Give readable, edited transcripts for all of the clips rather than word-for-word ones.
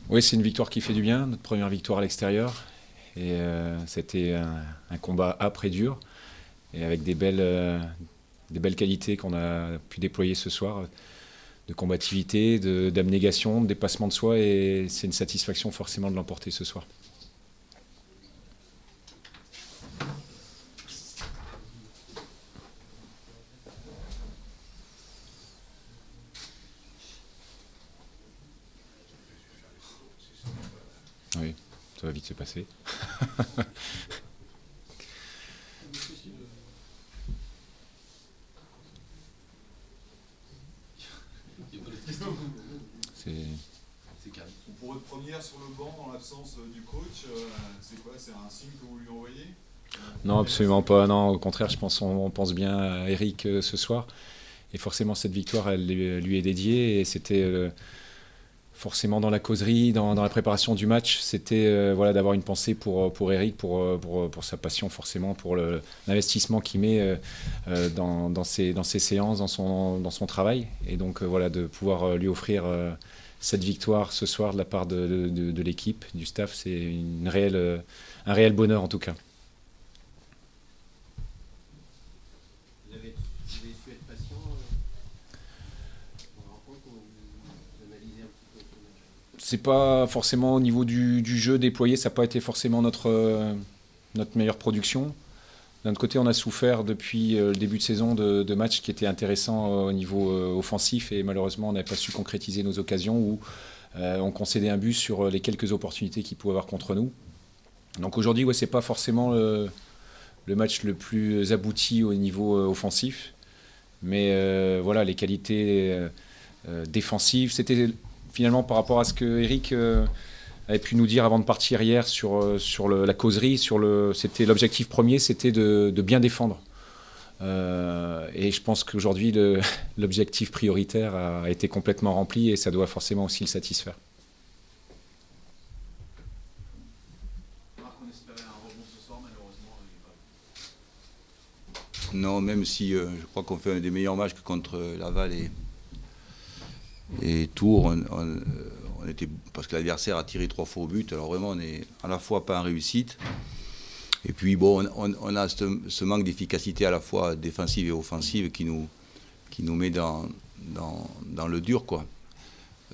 Oui, c'est une victoire qui fait du bien, notre première victoire à l'extérieur. Et c'était un combat âpre et dur, et avec des belles qualités qu'on a pu déployer ce soir, de combativité, d'abnégation, de dépassement de soi, et c'est une satisfaction forcément de l'emporter ce soir. Oui, ça va vite se passer. C'est calme. Pour votre première sur le banc, en l'absence du coach, c'est quoi? C'est un signe que vous lui envoyez? Non, absolument pas. Non, au contraire, je pense on pense bien à Eric ce soir. Et forcément, cette victoire, elle lui est dédiée. Et c'était forcément dans la causerie, dans la préparation du match, c'était voilà, d'avoir une pensée pour Eric, pour sa passion, forcément, pour l'investissement qu'il met dans ses séances, dans son travail. Et donc, voilà, de pouvoir lui offrir cette victoire ce soir de la part de l'équipe, du staff, c'est un réel bonheur en tout cas. Vous avez su être patient pour la rencontre ou vous analysez un petit peu le match? C'est pas forcément au niveau du jeu déployé, ça n'a pas été forcément notre meilleure production. D'un autre côté, on a souffert depuis le début de saison de matchs qui étaient intéressants au niveau offensif, et malheureusement, on n'avait pas su concrétiser nos occasions, où on concédait un but sur les quelques opportunités qu'ils pouvaient avoir contre nous. Donc aujourd'hui, ouais, c'est pas forcément le match le plus abouti au niveau offensif, mais voilà, les qualités défensives, c'était finalement par rapport à ce que Eric avait pu nous dire avant de partir hier sur la causerie, c'était l'objectif premier, c'était de bien défendre. Et je pense qu'aujourd'hui, l'objectif prioritaire a été complètement rempli, et ça doit forcément aussi le satisfaire. Marc, on espérait un rebond ce soir, malheureusement, il n'est pas. Non, même si je crois qu'on fait un des meilleurs matchs que contre Laval et Tours, on était, parce que l'adversaire a tiré 3 fois au but, alors vraiment on est à la fois pas en réussite, et puis bon, on a ce manque d'efficacité à la fois défensive et offensive qui nous met dans le dur, quoi.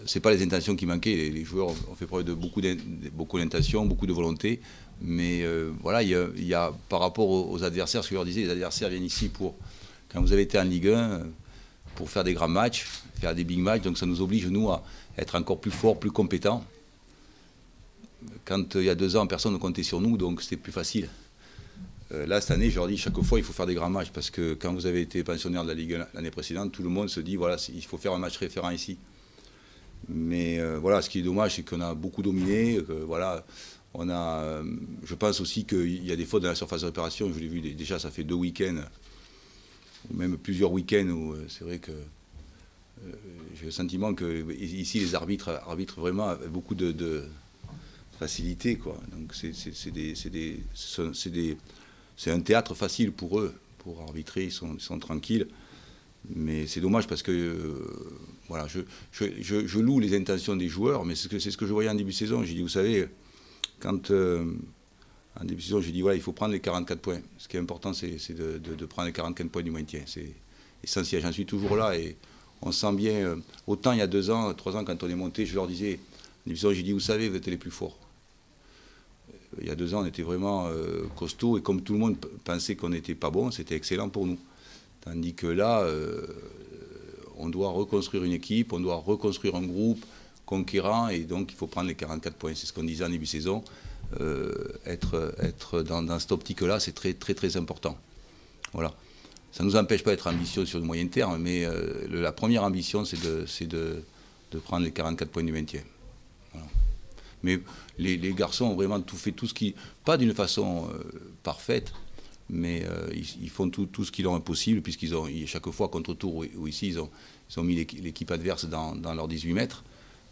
C'est pas les intentions qui manquaient, les joueurs ont fait preuve de beaucoup d'intentions, beaucoup de volonté, mais voilà, il y a par rapport aux adversaires, ce que je leur disais, les adversaires viennent ici quand vous avez été en Ligue 1, pour faire des grands matchs, faire des big matchs, donc ça nous oblige, nous, à être encore plus forts, plus compétents. Quand il y a 2 ans, personne ne comptait sur nous, donc c'était plus facile. Là, cette année, je leur dis, chaque fois, il faut faire des grands matchs, parce que quand vous avez été pensionnaire de la Ligue 1 l'année précédente, tout le monde se dit, voilà, il faut faire un match référent ici. Mais voilà, ce qui est dommage, c'est qu'on a beaucoup dominé, voilà, je pense aussi qu'il y a des fautes dans la surface de réparation. Je l'ai vu déjà, ça fait 2 week-ends, ou même plusieurs week-ends, où c'est vrai que j'ai le sentiment que ici les arbitres vraiment avec beaucoup de facilité, quoi. Donc c'est un théâtre facile pour eux, pour arbitrer, ils sont tranquilles. Mais c'est dommage parce que voilà, je loue les intentions des joueurs, mais c'est ce que je voyais en début de saison. J'ai dit, vous savez, quand en début de saison, j'ai dit, voilà, il faut prendre les 44 points. Ce qui est important, c'est de prendre les 44 points du maintien. C'est essentiel. J'en suis toujours là, et on sent bien, autant il y a 2 ans, 3 ans, quand on est monté, je leur disais, en début de saison, j'ai dit, vous savez, vous êtes les plus forts. Il y a 2 ans, on était vraiment costauds, et comme tout le monde pensait qu'on n'était pas bon, c'était excellent pour nous. Tandis que là, on doit reconstruire une équipe, on doit reconstruire un groupe conquérant, et donc il faut prendre les 44 points. C'est ce qu'on disait en début de saison. Être dans cette optique-là, c'est très, très, très important. Voilà. Ça ne nous empêche pas d'être ambitieux sur le moyen terme, mais la première ambition, c'est de prendre les 44 points du maintien. Voilà. Mais les garçons ont vraiment fait tout ce qui... Pas d'une façon parfaite, mais ils font tout ce qui leur est possible, puisqu'ils ont, chaque fois, contre Tours ou ici, ils ont mis l'équipe adverse dans leurs 18 mètres,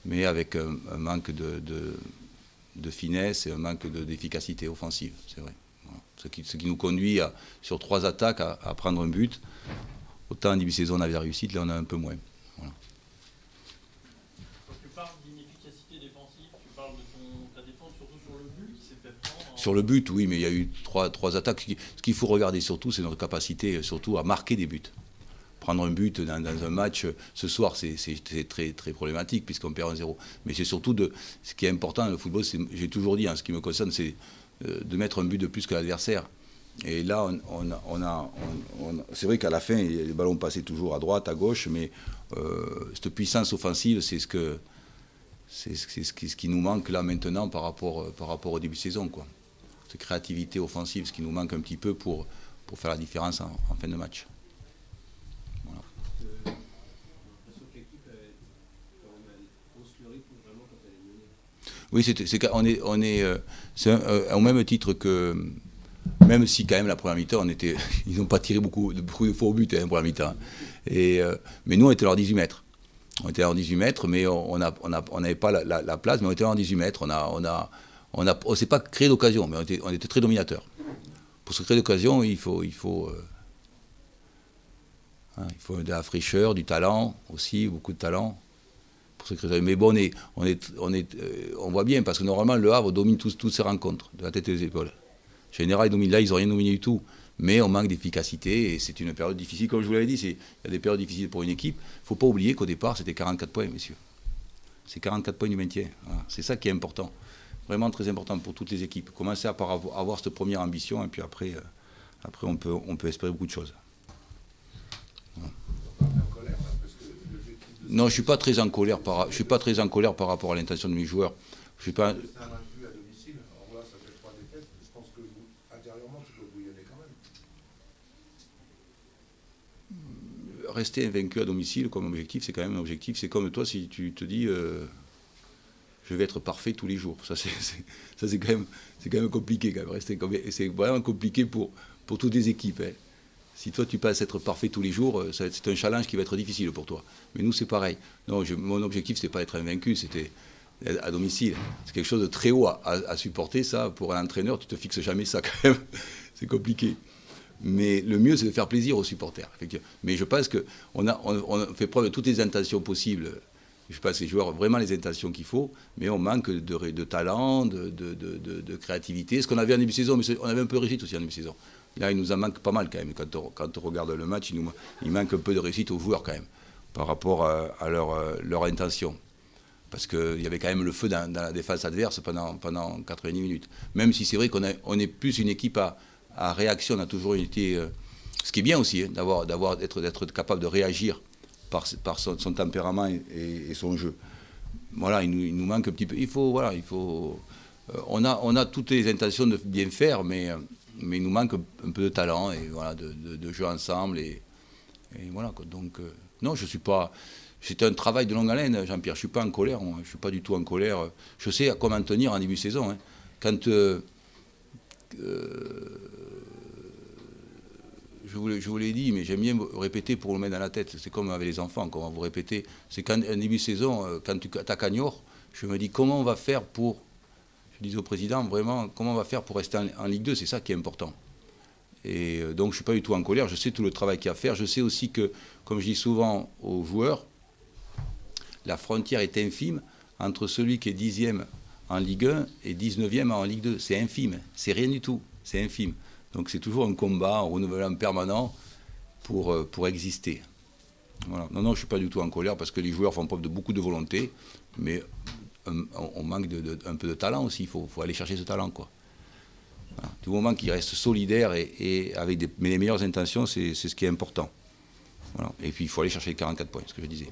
mais avec un manque de finesse et un manque d'efficacité offensive, c'est vrai. Voilà. Ce qui nous conduit, sur 3 attaques, à prendre un but. Autant en début de saison, on avait la réussite, là, on a un peu moins. Voilà. Quand tu parles d'inefficacité défensive, tu parles Sur le but, oui, mais il y a eu trois attaques. Ce qu'il faut regarder surtout, c'est notre capacité surtout à marquer des buts. Prendre un but dans un match ce soir, c'est très, très problématique puisqu'on perd 1-0. Mais c'est surtout ce qui est important dans le football, j'ai toujours dit, en ce qui me concerne, c'est de mettre un but de plus que l'adversaire. Et là, c'est vrai qu'à la fin, les ballons passaient toujours à droite, à gauche, mais cette puissance offensive, c'est ce qui nous manque là maintenant par rapport au début de saison, quoi. Cette créativité offensive, ce qui nous manque un petit peu pour faire la différence en fin de match. Voilà. L'impression que l'équipe hausse le rythme vraiment quand elle est menée. Oui, c'est au même titre que, même si quand même la première mi-temps, ils n'ont pas tiré beaucoup de fois au but, la première mi-temps. Mais nous, on était à leurs 18 mètres. On était à leurs 18 mètres, mais on n'avait pas la place, mais on était à leurs 18 mètres. On ne s'est pas créé d'occasion, mais on était très dominateurs. Pour se créer d'occasion, il faut de la fraîcheur, du talent aussi, beaucoup de talent. Pour se créer. Mais bon, on voit bien, parce que normalement, le Havre domine toutes ses rencontres, de la tête et des épaules. En général, là, ils n'ont rien dominé du tout. Mais on manque d'efficacité et c'est une période difficile. Comme je vous l'avais dit, il y a des périodes difficiles pour une équipe. Il ne faut pas oublier qu'au départ, c'était 44 points, messieurs. C'est 44 points du maintien. Voilà. C'est ça qui est important. Vraiment très important pour toutes les équipes. Commencer à avoir cette première ambition et puis après on peut espérer beaucoup de choses. Voilà. Non, je ne suis pas très en colère par rapport à l'intention de mes joueurs. Je suis pas... Rester invaincu à domicile comme objectif, c'est quand même un objectif. C'est comme toi, si tu te dis je vais être parfait tous les jours. Ça, c'est quand même compliqué. Quand même. C'est vraiment compliqué pour toutes les équipes. Hein. Si toi, tu passes à être parfait tous les jours, c'est un challenge qui va être difficile pour toi. Mais nous, c'est pareil. Non, mon objectif, c'était pas d'être invaincu, c'était à domicile. C'est quelque chose de très haut à supporter, ça. Pour un entraîneur, tu te fixes jamais ça, quand même. C'est compliqué. Mais le mieux, c'est de faire plaisir aux supporters, effectivement. Mais je pense qu'on fait preuve de toutes les intentions possibles. Je pense que les joueurs ont vraiment les intentions qu'il faut, mais on manque de talent, de créativité. Ce qu'on avait en début de saison, mais on avait un peu de réussite aussi en début de saison. Là, il nous en manque pas mal quand même. Quand on regarde le match, il manque un peu de réussite aux joueurs quand même, par rapport à leur intention. Parce qu'il y avait quand même le feu dans la défense adverse pendant 90 minutes. Même si c'est vrai qu'on est plus une équipe à réaction, on a toujours été... ce qui est bien aussi, hein, d'être capable de réagir par son tempérament et son jeu. Voilà, il nous manque un petit peu. On a toutes les intentions de bien faire, mais il nous manque un peu de talent et voilà, de jeu ensemble. Et voilà, quoi. Donc, non, je ne suis pas... C'est un travail de longue haleine, Jean-Pierre. Je ne suis pas en colère. Je ne suis pas du tout en colère. Je sais à quoi m'en tenir en début de saison. Hein. Quand... je vous l'ai dit, mais j'aime bien répéter pour le mettre dans la tête. C'est comme avec les enfants, comment vous répétez. C'est qu'en début de saison, quand tu attaques à Niort, je me dis comment on va faire pour... Je disais au président, vraiment, comment on va faire pour rester en Ligue 2, c'est ça qui est important. Et donc je ne suis pas du tout en colère, je sais tout le travail qu'il y a à faire. Je sais aussi que, comme je dis souvent aux joueurs, la frontière est infime entre celui qui est 10e en Ligue 1 et 19e en Ligue 2. C'est infime, c'est rien du tout, c'est infime. Donc c'est toujours un combat, un renouvellement permanent pour exister. Voilà. Non, je ne suis pas du tout en colère parce que les joueurs font preuve de beaucoup de volonté, mais on manque un peu de talent aussi, il faut aller chercher ce talent, quoi. Voilà. Du moment qu'ils restent solidaires et avec les meilleures intentions, c'est ce qui est important. Voilà. Et puis il faut aller chercher les 44 points, ce que je disais.